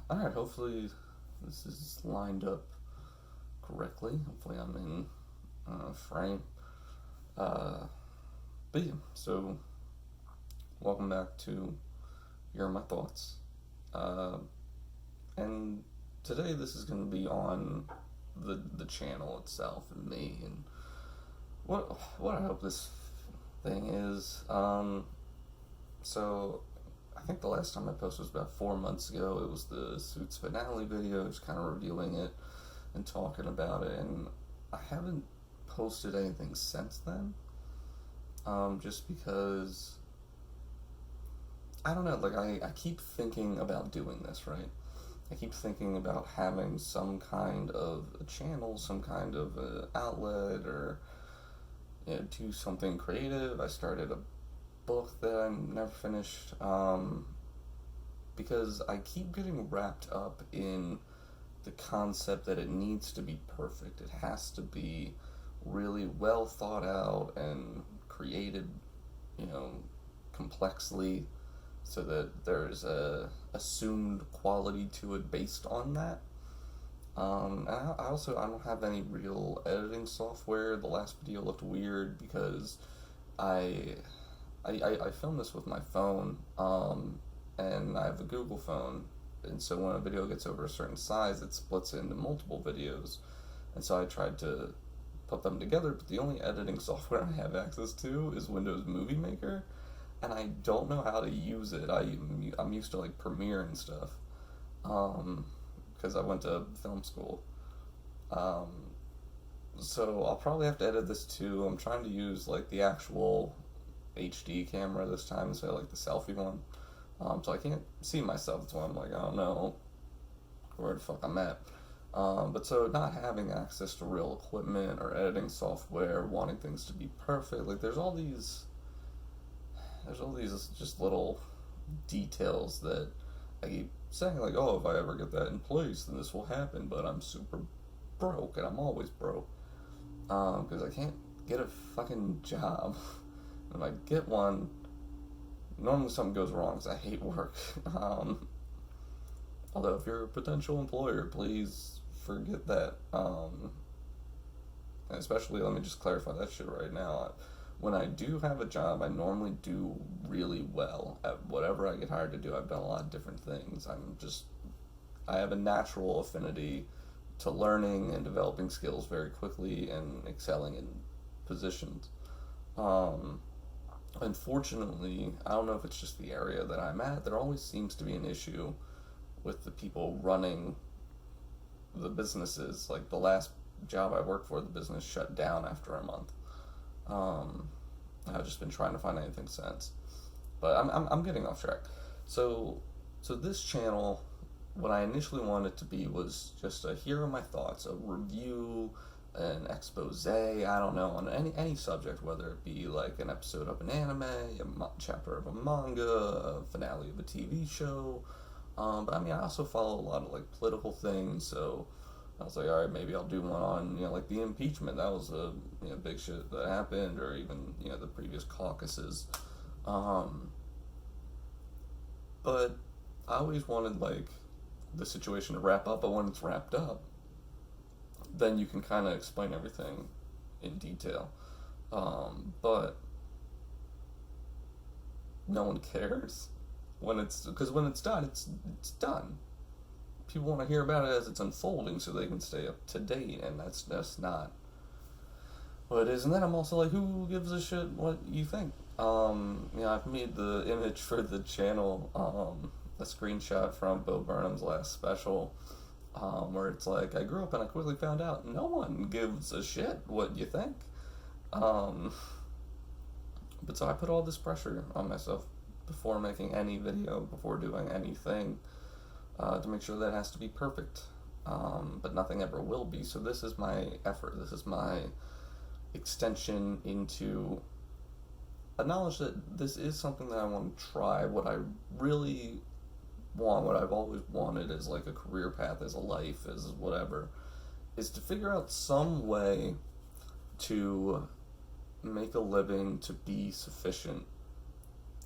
Alright, hopefully this is lined up correctly. Hopefully I'm in frame. Uh, but yeah, so welcome back to Here Are My Thoughts. Uh, and today this is going to be on the channel itself and me and what I hope this thing is. So I think the last time I posted was about 4 months ago. It was the Suits finale video, just kind of reviewing it and talking about it. And I haven't posted anything since then. Just because I don't know. Like I keep thinking about doing this, right? I keep thinking about having some kind of a channel, some kind of a outlet, or do something creative. I started a book that I never finished, because I keep getting wrapped up in the concept that it needs to be perfect. It has to be really well thought out and created, you know, complexly, so that there's a assumed quality to it based on that. And I don't have any real editing software. The last video looked weird because I I filmed this with my phone, and I have a Google phone, and so when a video gets over a certain size, it splits it into multiple videos, and so I tried to put them together, but the only editing software I have access to is Windows Movie Maker, and I don't know how to use it. I'm used to like Premiere and stuff, because I went to film school. Um, so I'll probably have to edit this too. I'm trying to use like the actual HD camera this time instead of like the selfie one. So I can't see myself. That's why I'm like, I don't know where the fuck I'm at. But so not having access to real equipment or editing software, wanting things to be perfect, like there's all these just little details that I keep saying like, oh, if I ever get that in place, then this will happen. But I'm super broke, and I'm always broke, because I can't get a fucking job. If I get one, normally something goes wrong because I hate work. Although if you're a potential employer, please forget that. And especially, let me just clarify that shit right now. When I do have a job, I normally do really well at whatever I get hired to do. I've done a lot of different things. I have a natural affinity to learning and developing skills very quickly and excelling in positions. Um, Unfortunately, I don't know if it's just the area that I'm at, there always seems to be an issue with the people running the businesses. Like the last job I worked for, the business shut down after a month. Um, I've just been trying to find anything since. But I'm getting off track. So, so this channel, what I initially wanted to be was just a here are my thoughts, a review, an expose, I don't know, on any subject, whether it be like an episode of an anime, chapter of a manga, a finale of a TV show. But I mean, I also follow a lot of like political things, so I was like, all right, maybe I'll do one on, like the impeachment. That was a big shit that happened, or even the previous caucuses. Um, but I always wanted like the situation to wrap up, but when it's wrapped up, then you can kind of explain everything in detail. But no one cares because when it's done, it's done. People want to hear about it as it's unfolding, so they can stay up to date, and that's not what it is. And then I'm also like, who gives a shit what you think? I've made the image for the channel, a screenshot from Bo Burnham's last special, where it's like, I grew up and I quickly found out no one gives a shit what you think. Um, but so I put all this pressure on myself before making any video, before doing anything, to make sure that it has to be perfect. But nothing ever will be. So this is my effort. This is my extension into a knowledge that this is something that I want to try. What I really want, what I've always wanted as like a career path, as a life, as whatever, is to figure out some way to make a living, to be sufficient,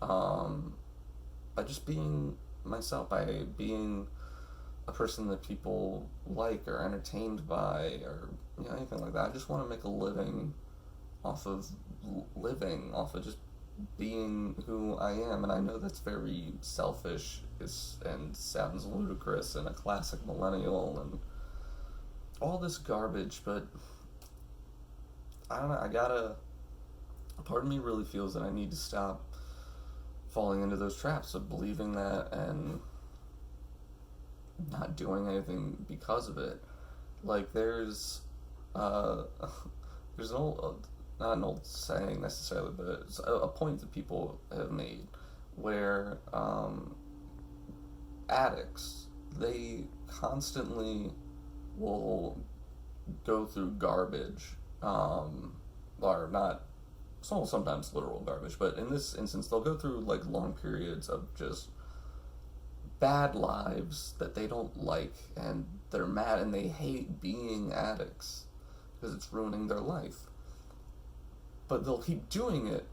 by just being myself, by being a person that people like or entertained by, or anything like that. I just want to make a living off of just being who I am, and I know that's very selfish and sounds ludicrous and a classic millennial and all this garbage, but I don't know, a part of me really feels that I need to stop falling into those traps of believing that and not doing anything because of it. Like uh, there's an old, not an old saying necessarily, but it's a point that people have made where addicts, they constantly will go through garbage, or not, sometimes literal garbage, but in this instance, they'll go through like long periods of just bad lives that they don't like, and they're mad and they hate being addicts because it's ruining their life. But they'll keep doing it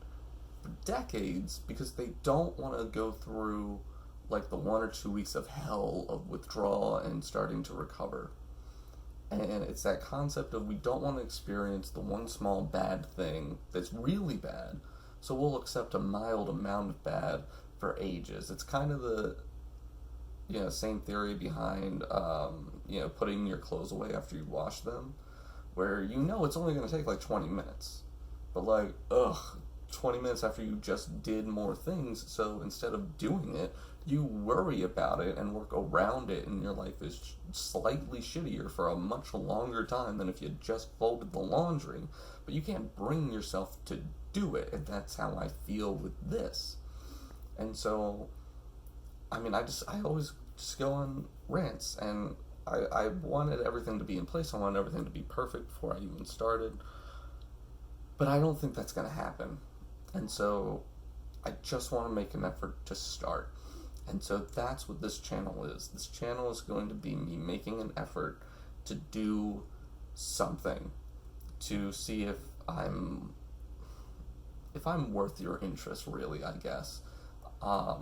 for decades because they don't want to go through like the 1 or 2 weeks of hell of withdrawal and starting to recover. And it's that concept of we don't want to experience the one small bad thing that's really bad, so we'll accept a mild amount of bad for ages. It's kind of the same theory behind putting your clothes away after you wash them, where it's only going to take like 20 minutes, but 20 minutes after you just did more things, so instead of doing it, you worry about it and work around it, and your life is slightly shittier for a much longer time than if you just folded the laundry. But you can't bring yourself to do it, and that's how I feel with this. And so, I always just go on rants, and I wanted everything to be in place. I wanted everything to be perfect before I even started. But I don't think that's going to happen. And so I just want to make an effort to start. And so that's what this channel is. This channel is going to be me making an effort to do something, to see if I'm worth your interest, really, I guess. I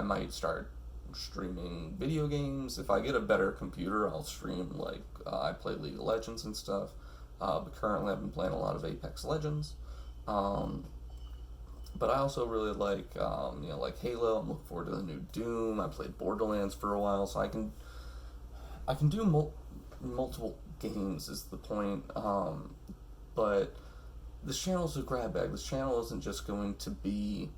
might start streaming video games. If I get a better computer, I'll stream, I play League of Legends and stuff. But currently I've been playing a lot of Apex Legends. But I also really like Halo. I'm looking forward to the new Doom. I played Borderlands for a while, so I can do multiple games is the point. But this channel's a grab bag. This channel isn't just going to be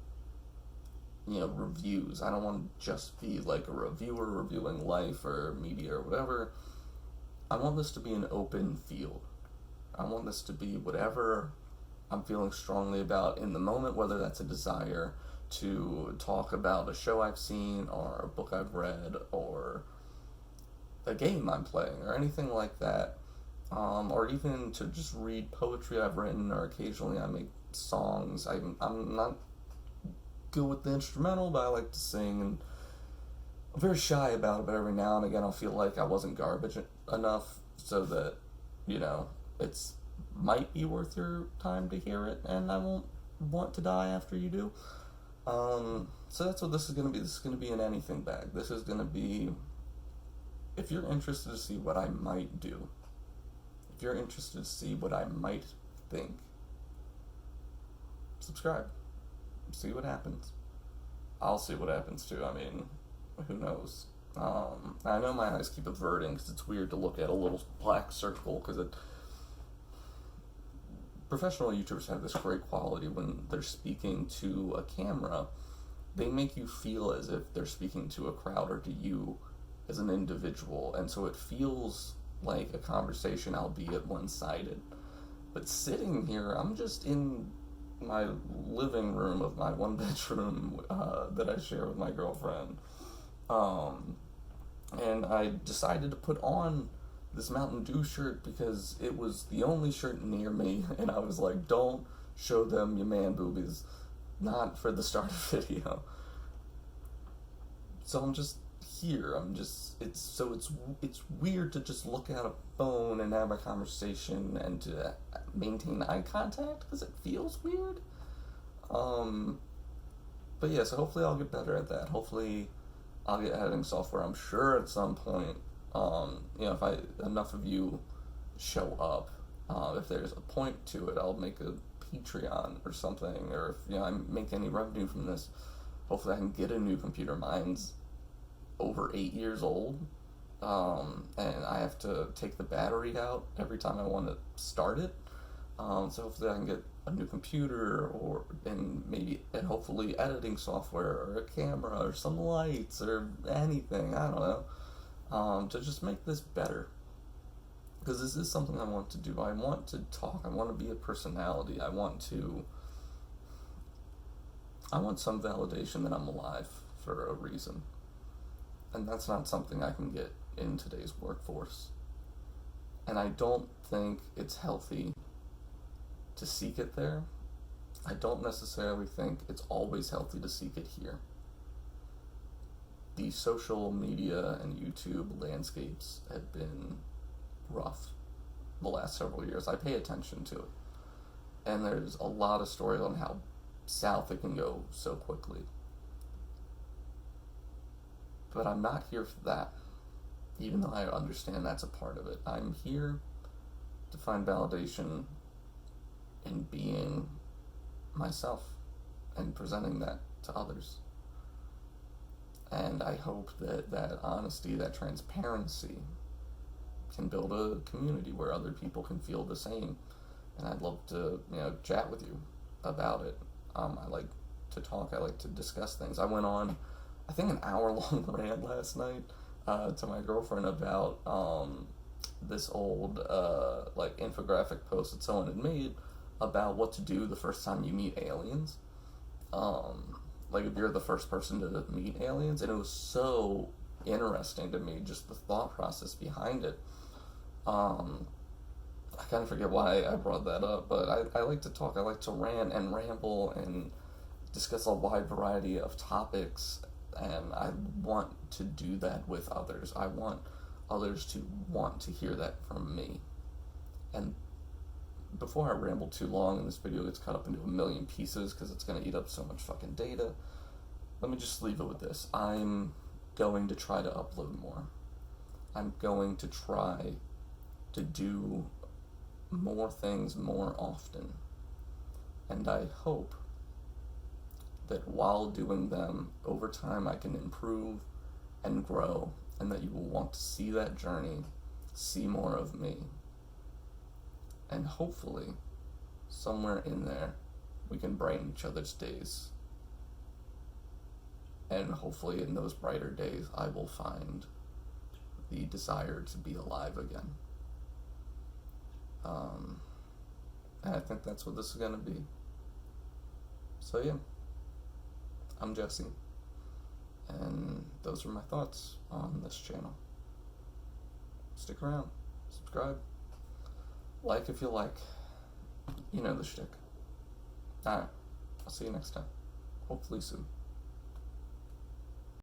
reviews. I don't want to just be like a reviewer reviewing life or media or whatever. I want this to be an open field. I want this to be whatever I'm feeling strongly about in the moment, whether that's a desire to talk about a show I've seen or a book I've read or a game I'm playing or anything like that, or even to just read poetry I've written, or occasionally I make songs. I'm not good with the instrumental, but I like to sing, and I'm very shy about it, but every now and again I'll feel like I wasn't garbage enough so that, it's might be worth your time to hear it, and I won't want to die after you do. So that's what this is going to be. This is going to be an anything bag. This is going to be, if you're interested to see what I might do, if you're interested to see what I might think, subscribe. See what happens. I'll see what happens too. Who knows? I know my eyes keep averting because it's weird to look at a little black circle, because professional YouTubers have this great quality when they're speaking to a camera. They make you feel as if they're speaking to a crowd or to you as an individual, and so it feels like a conversation, albeit one-sided. But sitting here, I'm just in my living room of my one bedroom that I share with my girlfriend. And I decided to put on this Mountain Dew shirt because it was the only shirt near me, and I was like, don't show them your man boobies, not for the start of video. So I'm just here. It's weird to just look at a phone and have a conversation and to maintain eye contact because it feels weird. But yeah, so hopefully I'll get better at that. Hopefully I'll get editing software. I'm sure at some point, if enough of you show up, if there's a point to it, I'll make a Patreon or something, or if I make any revenue from this, hopefully I can get a new computer. Mine's over 8 years old, and I have to take the battery out every time I want to start it. So hopefully I can get a new computer, and hopefully editing software or a camera or some lights or anything, I don't know, to just make this better. Because this is something I want to do. I want to talk. I want to be a personality. I want some validation that I'm alive for a reason. And that's not something I can get in today's workforce. And I don't think it's healthy to seek it there. I don't necessarily think it's always healthy to seek it here. The social media and YouTube landscapes have been rough the last several years. I pay attention to it, and there's a lot of stories on how south it can go so quickly. But I'm not here for that, even though I understand that's a part of it. I'm here to find validation in being myself and presenting that to others. And I hope that honesty, that transparency, can build a community where other people can feel the same. And I'd love to, chat with you about it. I like to talk. I like to discuss things. I went on, I think, an hour-long rant last night to my girlfriend about this old infographic post that someone had made about what to do the first time you meet aliens. If you're the first person to meet aliens. And it was so interesting to me, just the thought process behind it. I kind of forget why I brought that up, but I like to talk. I like to rant and ramble and discuss a wide variety of topics, and I want to do that with others. I want others to want to hear that from me. And before I ramble too long and this video gets cut up into a million pieces because it's going to eat up so much fucking data, let me just leave it with this. I'm going to try to upload more. I'm going to try to do more things more often. And I hope that while doing them, over time I can improve and grow, and that you will want to see that journey, see more of me. And hopefully, somewhere in there, we can brighten each other's days. And hopefully in those brighter days, I will find the desire to be alive again. And I think that's what this is going to be. So yeah, I'm Jesse. And those are my thoughts on this channel. Stick around, subscribe, like if you like. You know the shtick. Alright, I'll see you next time. Hopefully soon.